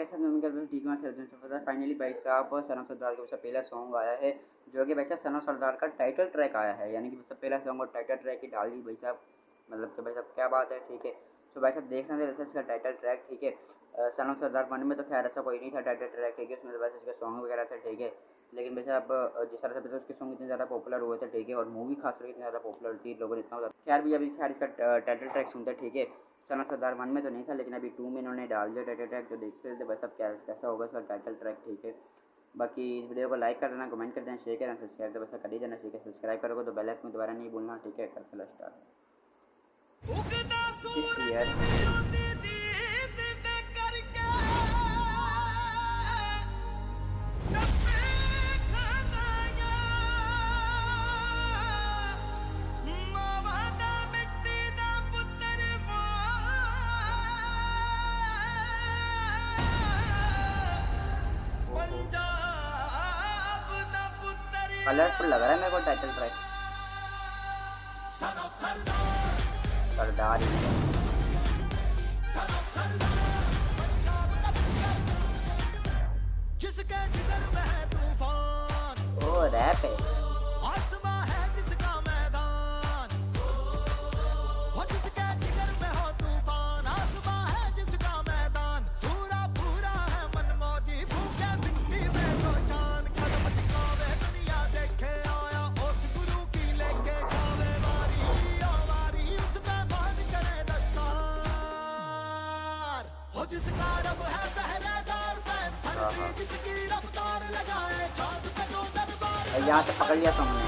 सब नॉर्मल ठीक है। फाइनली भाई साहब सनम सरदार का पहला सॉन्ग आया है, जो कि भाई साहब सनम सरदार का टाइटल ट्रैक आया है, यानी कि पहला सॉन्ग और टाइटल ट्रैक ही डाल दी भाई साहब। मतलब कि भाई साहब क्या बात है, ठीक है। तो भाई साहब देखना था वैसे इसका टाइटल ट्रैक, ठीक है। सनम सरदार वन में तो खैर ऐसा कोई नहीं था टाइटल ट्रैक, ठीक है। उसमें तो वैसे इसके सॉन्ग वगैरह थे, ठीक है। लेकिन वैसे अब जिस तरह से उसके सॉन्ग इतने ज़्यादा पॉपुलर हुए थे, ठीक है, और मूवी खास करके इतनी ज़्यादा पॉपुलर थी, लोगों ने इतना खैर भी अभी खैर इसका टाइटल ट्रैक सुनते, ठीक है। सनम सरदार वन में तो नहीं था, लेकिन अभी टू में इन्होंने डाल दिया टाइटल ट्रैक, जो देखते थे बस अब कैसा होगा इसका टाइटल ट्रैक, ठीक है। बाकी इस वीडियो को लाइक कर देना, कमेंट कर देना, शेयर करना, सब्सक्राइब तो वैसा कर ही देना, ठीक है। सब्सक्राइब करोगे तो बेल आइकन दोबारा नहीं भूलना, ठीक है। कर चलो स्टार्ट। किस ईयर कलरफुल लग रहा है मेरे को टाइटल ट्रैक। सरदार जिसके जिगर में है तूफान, ओ रैप है। आसमां है जिसका मैदान, वो जिसके जिगर में हो तूफान, आसमां है जिसका मैदान, सूरा पूरा है मनमौजी, भूखे मिट्टी में तो चांद, कदम टिकावे दुनिया देखे आया, ओठ गुरु की लेके जावे वारी ओ वारी, उस पे मान करे दस्तार, हो जिसका रब है पहरेदार, जिसकी रफ्तार लगाए चांद पे जो दरबार, यहाँ से पकड़ लिया तुमने।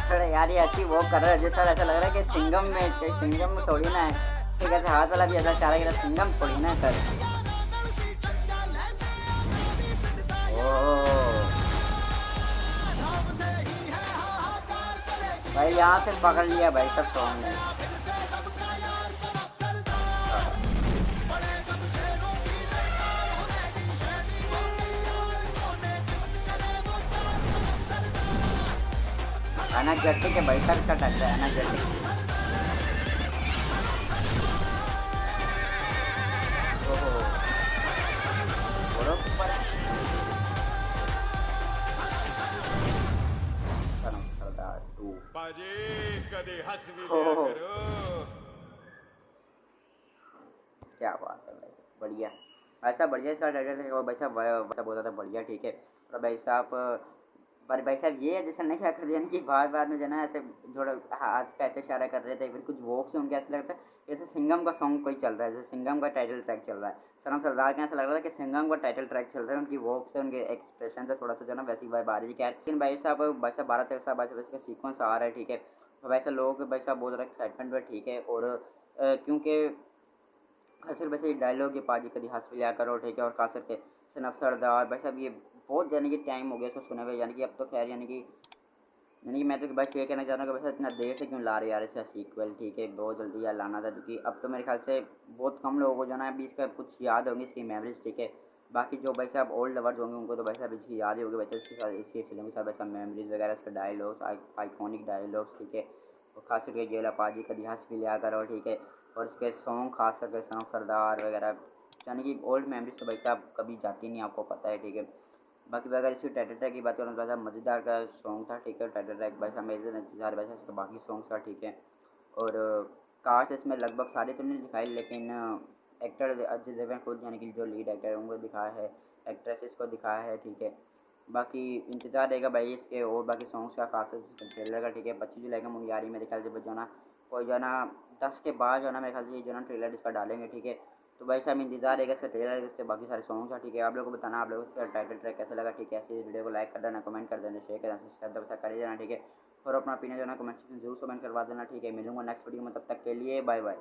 अरे यार ये अच्छी वो कर रहा है, जैसा ऐसा लग रहा है कि सिंगम में थोड़ी ना है, ठीक है। हाथ वाला भी ऐसा चाह रहा है कि सिंगम थोड़ी ना है सर। भाई यहाँ से पकड़ लिया भाई सब सॉन्ग ने। एनर्जेटिक है भाई सर, इसका टच है एनर्जेटिक। ओहो ऊपर है सनम सरदार 2। क्या बात है भाई, बढ़िया। ऐसा बढ़िया इसका टाइटल है भाई साहब, बहुत ज़्यादा बढ़िया, ठीक है। और भाई साहब पर भाई साहब ये जैसे नहीं क्या कर दिया कि बार में जो ना ऐसे थोड़ा हाथ का ऐसे इशारा कर रहे थे, फिर कुछ वॉक से उनके ऐसे लगता है जैसे सिंगम का सॉन्ग कोई चल रहा है, जैसे सिंगम का टाइटल ट्रैक चल रहा है। सनम सरदार के ऐसा लग रहा था कि सिंगम का टाइटल ट्रैक चल रहा है, उनकी वॉक से उनके एक्सप्रेशन से थोड़ा सा जो ना वैसी वाइब आ रही है। लेकिन भाई साहब 12-13 साल बाद का सीक्वेंस आ रहा है, ठीक है। तो वैसे लोगों के भाई साहब बहुत ज़्यादा एक्साइटमेंट है, ठीक है। और क्योंकि खासकर वैसे डायलॉग ये पाजी कभी हंस लिया करो, ठीक है। और खास करके सनम सरदार भाई साहब ये बहुत यानी कि टाइम हो गया इसको सुने हुए, यानी कि अब तो खैर यानी कि मैं तो बस ये कहना चाह रहा हूँ कि वैसे इतना देर से क्यों ला रहे यार इसका सीक्वल, ठीक है। बहुत जल्दी यार लाना था, क्योंकि अब तो मेरे ख्याल से बहुत कम लोगों को जो ना अभी इसका कुछ याद होंगी इसकी मेमोरीज, ठीक है। बाकी जो भाई साहब ओल्ड लवर्स होंगे उनको तो भाई साहब इसकी याद ही होगी वैसे इसके साथ, इसकी फिल्म के साथ वैसा मेमोरीज वगैरह, इसके डायलॉग्स आइकॉनिक डायलॉग्स, ठीक है। और खास करके जेला पाजी कभी हंस भी लिया करो, ठीक है। और इसके सॉन्ग खास करके सनम सरदार वगैरह, यानी कि ओल्ड मेमोरीज तो भाई साहब कभी जाती नहीं, आपको पता है, ठीक है। बाकी अगर इसकी टाइटल ट्रैक की बात करूँ तो वैसा मज़ेदार का सॉन्ग था, ठीक है। टाइटल ट्रैक वैसा मेरे इंतजार वैसा इसके बाकी सॉन्ग्स था, ठीक है। और कास्ट इसमें लगभग सारे तो नहीं दिखाई, लेकिन एक्टर अजय देवगन खुद यानी कि जो लीड एक्टर है उनको दिखाया है, एक्ट्रेसेस को दिखाया है, ठीक है। बाकी इंतजार रहेगा भाई इसके और बाकी सॉन्ग्स का, खास ट्रेलर का, ठीक है। 25 जुलाई का मूवी आ रही है मेरे ख्याल से, जो ना कोई जो ना 10 के बाद जो ना मेरे ख्याल से जो ना ट्रेलर इसका डालेंगे, ठीक है। तो भाई साहब इंतजार रहेगा इसका ट्रेलर, इसके बाकी सारे सॉन्ग्स हैं, ठीक है। आप लोगों को बताना आप लोगों को इसका टाइटल ट्रैक कैसा लगा, ठीक है। ऐसे वीडियो को लाइक कर देना, कमेंट कर देना, शेयर कर देना, सब्सक्राइब कर देना, ठीक है। और अपना ओपिनियन जो ना कमेंट सेक्शन जरूर कमेंट करवा देना, ठीक है। मिलूंगा नेक्स्ट वीडियो में, तब तक के लिए बाय बाय।